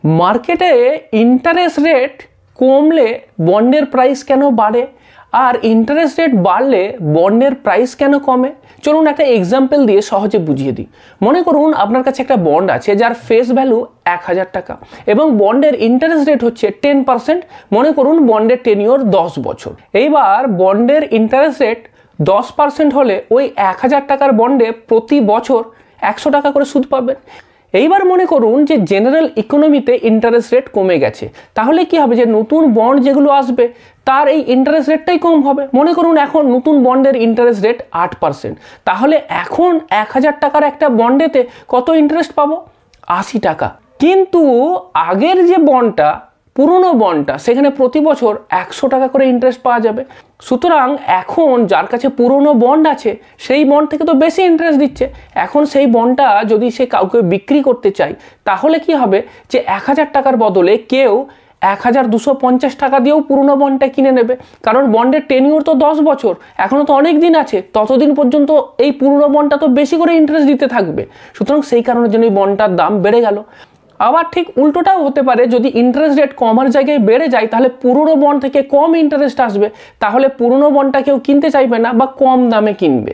মার্কেটে interest rate কমলে বন্ডের প্রাইস কেন বাড়ে আর ইন্টারেস্ট রেট বাড়লে বন্ডের প্রাইস কেন কমে? চলুন একটা এক্সাম্পল দিয়ে সহজে বুঝিয়ে দিই। মনে করুন আপনার কাছে একটা বন্ড আছে যার ফেস ভ্যালু 1000 টাকা এবং বন্ডের ইন্টারেস্ট রেট হচ্ছে 10%। মনে করুন বন্ডের টেনিওর 10 বছর। এইবার বন্ডের ইন্টারেস্ট রেট 10% হলে ওই 1000 টাকার বন্ডে প্রতি বছর 100 টাকা করে সুদ পাবেন। এইবার মনে করুন যে জেনারেল ইকোনমিতে ইন্টারেস্ট রেট কমে গেছে, তাহলে কি হবে যে নতুন বন্ড যেগুলো আসবে তার এই ইন্টারেস্ট রেটটাই কম হবে। মনে করুন এখন নতুন বন্ডের ইন্টারেস্ট রেট 8%, তাহলে এখন 1000 টাকার একটা বন্ডেতে কত ইন্টারেস্ট পাবো? 80 টাকা। কিন্তু আগের যে বন্ডটা, পুরনো বন্ডটা, সেখানে প্রতি বছর 100 টাকা করে ইন্টারেস্ট পাওয়া যাবে। সুতরাং এখন যার কাছে পুরনো বন্ড আছে সেই বন্ড থেকে তো বেশি ইন্টারেস্ট দিচ্ছে। এখন সেই বন্ডটা যদি সে কাউকে বিক্রি করতে চায় তাহলে কি হবে যে 1000 টাকার বদলে কেউ 1250 টাকা দিয়েও পুরনো বন্ডটা কিনে নেবে, কারণ বন্ডের টেনিওর তো 10 বছর, এখনো তো অনেক দিন আছে, ততদিন পর্যন্ত এই পুরনো বন্ডটা তো বেশি করে ইন্টারেস্ট দিতে থাকবে। সুতরাং সেই কারণের জন্য এই বন্ডটার দাম বেড়ে গেল। আবার ঠিক উল্টোটাও হতে পারে, যদি ইন্টারেস্ট রেট কমার জায়গায় বেড়ে যায় তাহলে পুরনো বন্ড থেকে কম ইন্টারেস্ট আসবে, তাহলে পুরনো বন্ডটা কেউ কিনতে চাইবে না বা কম দামে কিনবে।